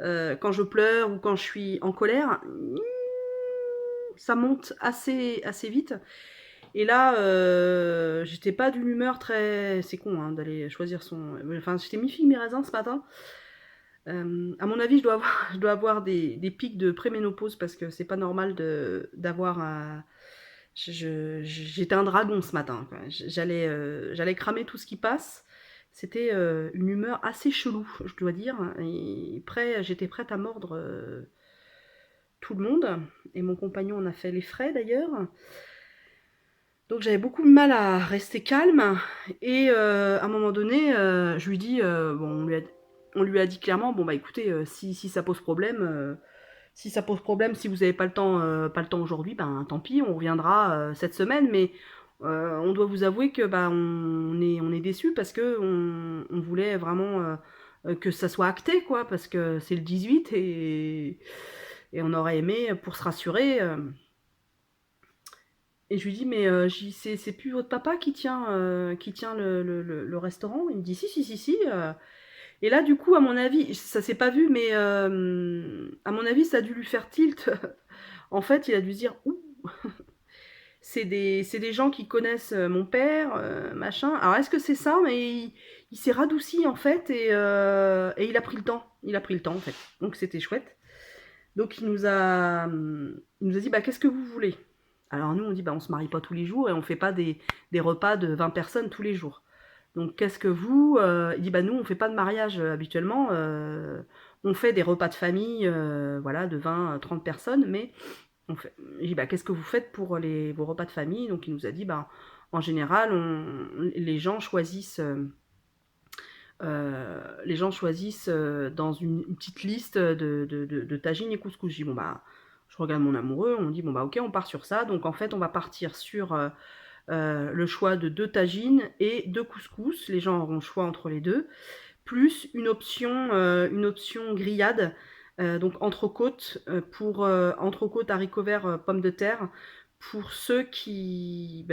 quand je pleure ou quand je suis en colère, ça monte assez vite. Et là, j'étais pas d'une humeur très... C'est con hein, d'aller choisir son... Enfin, j'étais mi-figue, mi-raisin ce matin. À mon avis, je dois avoir des pics de préménopause parce que c'est pas normal d'avoir un... J'étais un dragon ce matin, quoi. J'allais cramer tout ce qui passe. C'était une humeur assez chelou, je dois dire. Et j'étais prête à mordre tout le monde. Et mon compagnon en a fait les frais d'ailleurs. Donc j'avais beaucoup de mal à rester calme. Et à un moment donné, je lui dis, on lui a dit clairement, bon bah écoutez, si ça pose problème, si vous n'avez pas le temps aujourd'hui, ben tant pis, on reviendra cette semaine. Mais on doit vous avouer que on est déçus parce que on voulait vraiment que ça soit acté, quoi, parce que c'est le 18 et on aurait aimé pour se rassurer. Et je lui dis mais c'est plus votre papa qui tient le restaurant. Il me dit si. Et là, du coup, à mon avis, ça s'est pas vu, mais à mon avis, ça a dû lui faire tilt. En fait, il a dû se dire, ouh, c'est des gens qui connaissent mon père, machin. Alors, est-ce que c'est ça? Mais il s'est radouci, en fait, et il a pris le temps. Il a pris le temps, en fait. Donc, c'était chouette. Donc, il nous a dit, bah, qu'est-ce que vous voulez? Alors, nous, on dit, bah, on se marie pas tous les jours et on fait pas des repas de 20 personnes tous les jours. Donc, qu'est-ce que vous... il dit, bah nous, on fait pas de mariage habituellement. On fait des repas de famille, voilà, de 20-30 personnes, mais il dit, bah qu'est-ce que vous faites pour vos repas de famille? Donc, il nous a dit, bah en général, les gens choisissent... dans une petite liste de tagines et couscous. Je dis, bon, bah, je regarde mon amoureux, on dit, bon, bah, ok, on part sur ça. Donc, en fait, on va partir sur le choix de 2 tagines et 2 couscous. Les gens auront le choix entre les deux. Plus une option grillade. Donc, entrecôte, entrecôte, haricots verts, pommes de terre. Pour ceux qui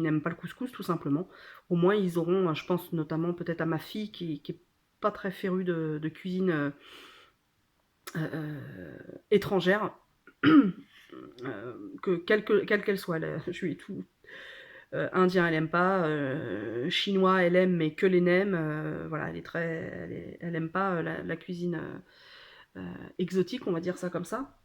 n'aiment pas le couscous, tout simplement. Au moins, ils auront, je pense notamment peut-être à ma fille qui est pas très férue de cuisine étrangère, quelle qu'elle soit, je lui ai tout... indien, elle aime pas, chinois, elle aime, mais que les nems, voilà, elle aime pas la cuisine exotique, on va dire ça comme ça.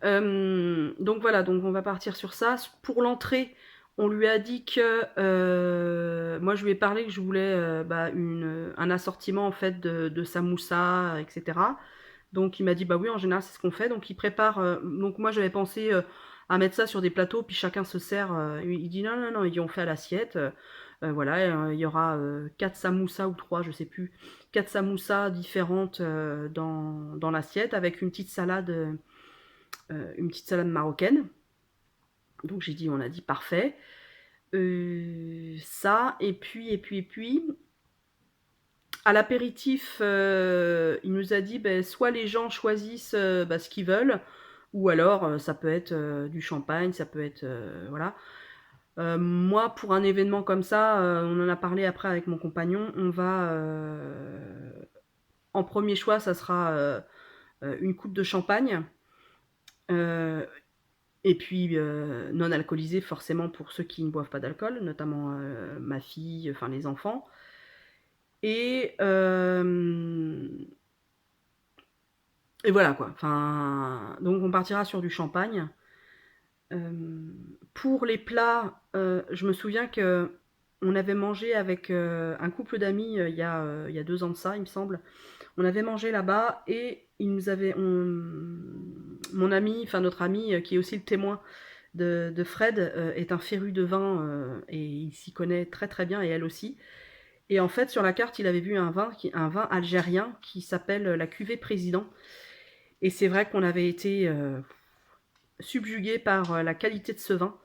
Donc voilà, donc on va partir sur ça. Pour l'entrée, on lui a dit que moi je lui ai parlé que je voulais un assortiment en fait de samoussa, etc. Donc il m'a dit bah oui, en général c'est ce qu'on fait. Donc il prépare. Donc moi j'avais pensé à mettre ça sur des plateaux puis chacun se sert. Il dit non, il dit on fait à l'assiette. Voilà, il y aura 4 samoussas ou 3, je sais plus, 4 samoussas différentes dans l'assiette avec une petite salade marocaine. Donc j'ai dit, on a dit parfait. Ça, et puis, à l'apéritif, il nous a dit, soit les gens choisissent ce qu'ils veulent, ou alors ça peut être du champagne, ça peut être, voilà. Moi, pour un événement comme ça, on en a parlé après avec mon compagnon, on va, en premier choix, ça sera une coupe de champagne, euh, et puis non alcoolisé forcément pour ceux qui ne boivent pas d'alcool, notamment ma fille, enfin les enfants. Et, euh, et voilà quoi. Enfin, donc on partira sur du champagne. Pour les plats, je me souviens que on avait mangé avec un couple d'amis il y a 2 ans de ça, il me semble. On avait mangé là-bas et mon ami, enfin notre ami qui est aussi le témoin de Fred, est un féru de vin et il s'y connaît très très bien et elle aussi. Et en fait, sur la carte, il avait vu un vin algérien qui s'appelle la cuvée Président. Et c'est vrai qu'on avait été subjugué par la qualité de ce vin.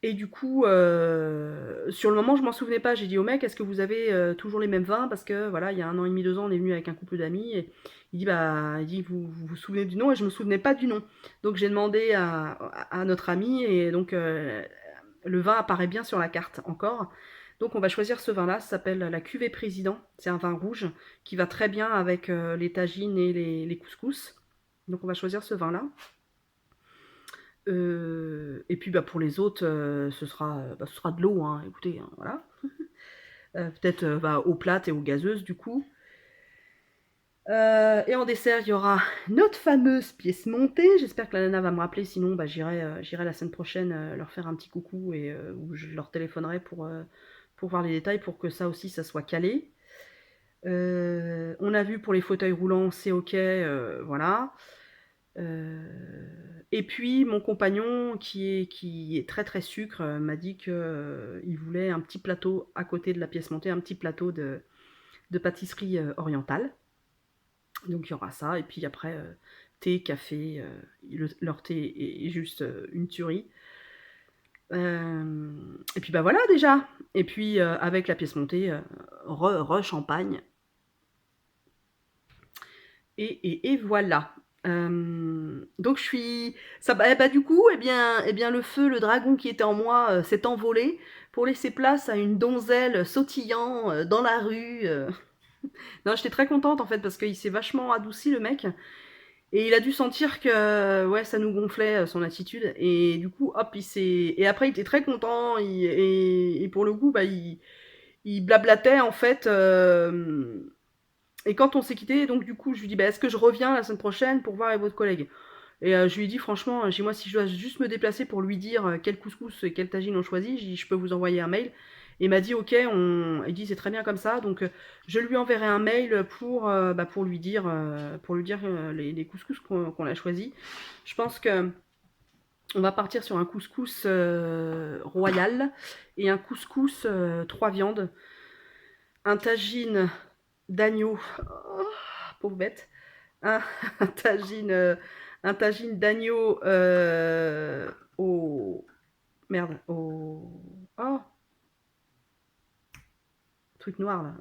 Et du coup, sur le moment, je m'en souvenais pas. J'ai dit au mec, est-ce que vous avez toujours les mêmes vins? Parce que voilà, il y a 1 an et demi, 2 ans, on est venu avec un couple d'amis. Et il dit, vous souvenez du nom? Et je me souvenais pas du nom. Donc j'ai demandé à notre ami. Et donc, le vin apparaît bien sur la carte encore. Donc on va choisir ce vin-là. Ça s'appelle la cuvée Président. C'est un vin rouge qui va très bien avec les tagines et les couscous. Donc on va choisir ce vin-là. Et puis pour les autres, ce sera de l'eau, hein, écoutez, hein, voilà. Peut-être aux plates et aux gazeuses du coup. Et en dessert, il y aura notre fameuse pièce montée. J'espère que la nana va me rappeler, sinon j'irai la semaine prochaine leur faire un petit coucou ou je leur téléphonerai pour voir les détails, pour que ça aussi, ça soit calé. On a vu pour les fauteuils roulants, c'est ok, voilà. Et puis mon compagnon qui est très très sucre m'a dit qu'il voulait un petit plateau à côté de la pièce montée, un petit plateau de pâtisserie orientale. Donc il y aura ça, et puis après thé, café, leur thé est juste une tuerie. Et puis voilà déjà. Et puis avec la pièce montée, champagne. Et voilà. Donc je suis. Du coup, eh bien, le feu, le dragon qui était en moi s'est envolé pour laisser place à une donzelle sautillant dans la rue. Non, j'étais très contente en fait parce qu'il s'est vachement adouci le mec. Et il a dû sentir que ouais, ça nous gonflait son attitude. Et du coup, hop, il s'est. Et après, il était très content. Et pour le coup, il blablatait en fait. Et quand on s'est quitté, donc du coup, je lui dis, est-ce que je reviens la semaine prochaine pour voir avec votre collègue? Et je lui ai dit, franchement, chez moi, si je dois juste me déplacer pour lui dire quel couscous et quel tagine on choisit, je peux vous envoyer un mail. Et il m'a dit, ok, il dit, c'est très bien comme ça. Donc, je lui enverrai un mail pour lui dire, les couscous qu'on a choisis. Je pense que on va partir sur un couscous royal et un couscous 3 viandes. Un tagine d'agneau, oh, pauvre bête, un, un tagine, d'agneau au merde, oh, truc noir là,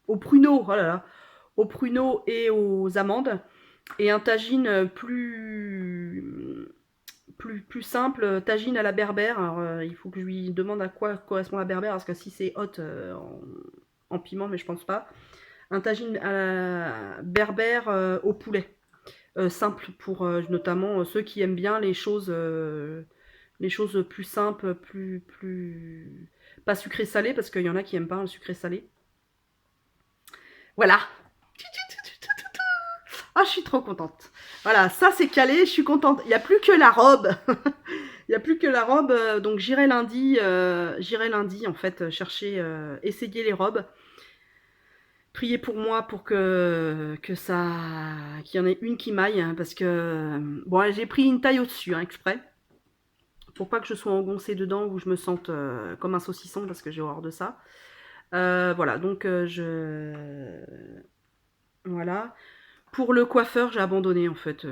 au pruneau, oh là là, aux pruneaux et aux amandes, et un tagine plus simple, tagine à la berbère. Alors, il faut que je lui demande à quoi correspond la berbère, parce que si c'est hot en piment, mais je pense pas. Un tagine à la berbère au poulet. Simple pour notamment ceux qui aiment bien les choses plus simples, plus pas sucré-salé, parce qu'il y en a qui aiment pas le sucré-salé. Voilà. Ah, je suis trop contente. Voilà, ça c'est calé, je suis contente. Il n'y a plus que la robe. Il n'y a plus que la robe, donc j'irai lundi en fait chercher, essayer les robes. Priez pour moi pour qu'il y en ait une qui m'aille, hein, parce que bon, j'ai pris une taille au-dessus, hein, exprès, pour pas que je sois engoncée dedans ou je me sente comme un saucisson parce que j'ai horreur de ça. Voilà, donc voilà. Pour le coiffeur, j'ai abandonné en fait.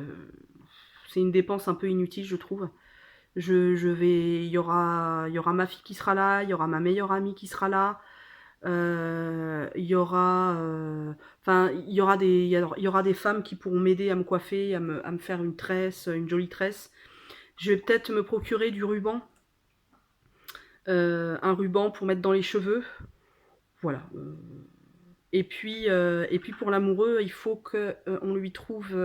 C'est une dépense un peu inutile, je trouve. Il y aura ma fille qui sera là, il y aura ma meilleure amie qui sera là. Il y aura, enfin, il y aura des femmes qui pourront m'aider à me coiffer, à me faire une tresse, une jolie tresse. Je vais peut-être me procurer du ruban, un ruban pour mettre dans les cheveux. Voilà. Et puis pour l'amoureux, il faut que on lui trouve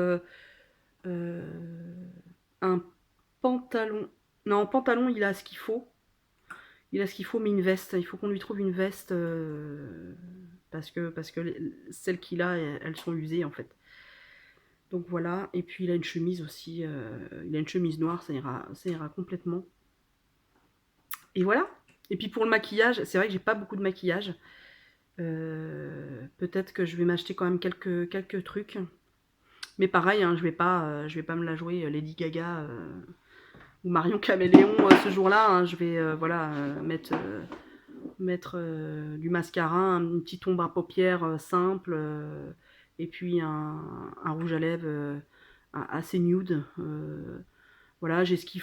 un pantalon. Non, pantalon, il a ce qu'il faut. Il a ce qu'il faut, mais une veste. Il faut qu'on lui trouve une veste parce que celles qu'il a, elles sont usées en fait. Donc voilà. Et puis il a une chemise aussi. Il a une chemise noire, ça ira complètement. Et voilà. Et puis pour le maquillage, c'est vrai que j'ai pas beaucoup de maquillage. Peut-être que je vais m'acheter quand même quelques trucs. Mais pareil, hein, je vais pas me la jouer Lady Gaga ou Marion Caméléon ce jour-là. Hein, je vais voilà mettre du mascara, une petite ombre à paupières simple, et puis un rouge à lèvres assez nude. Voilà, j'ai ce qu'il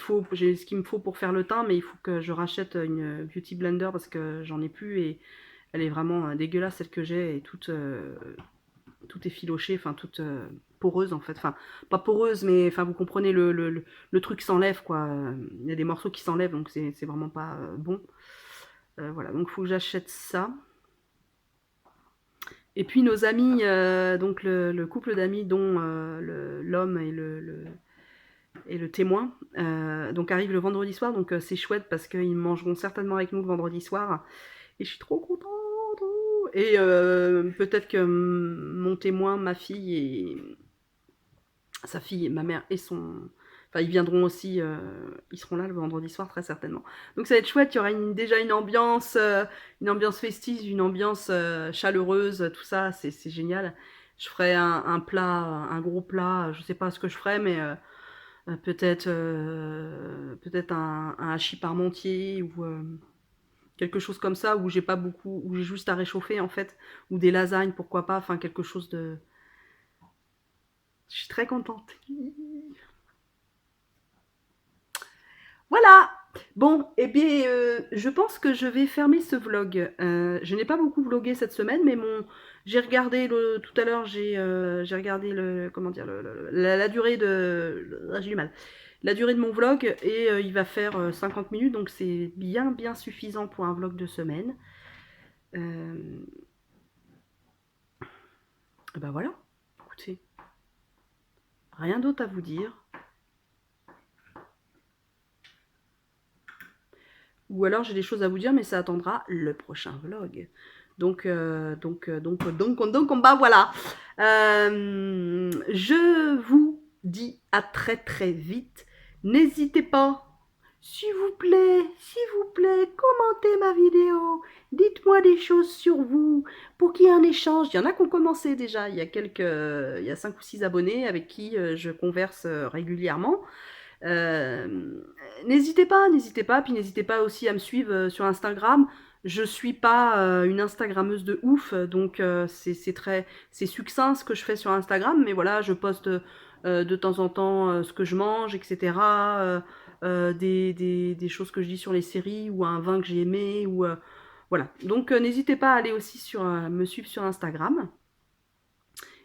me faut pour faire le teint, mais il faut que je rachète une Beauty Blender parce que j'en ai plus et elle est vraiment dégueulasse celle que j'ai et toute effilochée, enfin toute poreuse en fait. Enfin, pas poreuse, mais enfin vous comprenez, le truc s'enlève quoi. Il y a des morceaux qui s'enlèvent donc c'est vraiment pas bon. Voilà, donc il faut que j'achète ça. Et puis nos amis, donc le couple d'amis dont l'homme et le témoin, donc arrive le vendredi soir, donc c'est chouette parce qu'ils mangeront certainement avec nous le vendredi soir. Et je suis trop contente. Et peut-être que mon témoin, ma fille et sa fille, ma mère et son... Enfin, ils viendront aussi, ils seront là le vendredi soir très certainement. Donc ça va être chouette, il y aura déjà une ambiance festive, une ambiance chaleureuse, tout ça, c'est génial. Je ferai un plat, un gros plat, je sais pas ce que je ferai, mais peut-être un hachis parmentier ou quelque chose comme ça où j'ai pas beaucoup, où j'ai juste à réchauffer en fait, ou des lasagnes, pourquoi pas, enfin quelque chose de... Je suis très contente. Voilà. Bon, eh bien, je pense que je vais fermer ce vlog. Je n'ai pas beaucoup vlogué cette semaine, mais j'ai regardé tout à l'heure, j'ai regardé comment dire, la durée de, j'ai du mal, la durée de mon vlog et il va faire 50 minutes, donc c'est bien suffisant pour un vlog de semaine. Ben voilà, écoutez, rien d'autre à vous dire. Ou alors j'ai des choses à vous dire, mais ça attendra le prochain vlog. Donc bah voilà. Je vous dis à très vite. N'hésitez pas, s'il vous plaît, commentez ma vidéo. Dites-moi des choses sur vous pour qu'il y ait un échange. Il y en a qui ont commencé déjà. Il y a 5 ou 6 abonnés avec qui je converse régulièrement. N'hésitez pas, puis n'hésitez pas aussi à me suivre sur Instagram. Je suis pas une Instagrammeuse de ouf, donc c'est succinct ce que je fais sur Instagram, mais voilà, je poste de temps en temps ce que je mange, etc. Des choses que je dis sur les séries ou un vin que j'ai aimé, ou voilà. Donc n'hésitez pas à aller aussi me suivre sur Instagram.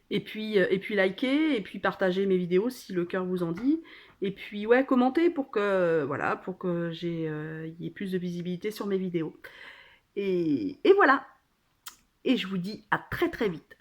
Et puis liker, et puis partager mes vidéos si le cœur vous en dit. Et puis ouais, commentez pour que voilà, pour que il y ait plus de visibilité sur mes vidéos. Et voilà. Et je vous dis à très vite.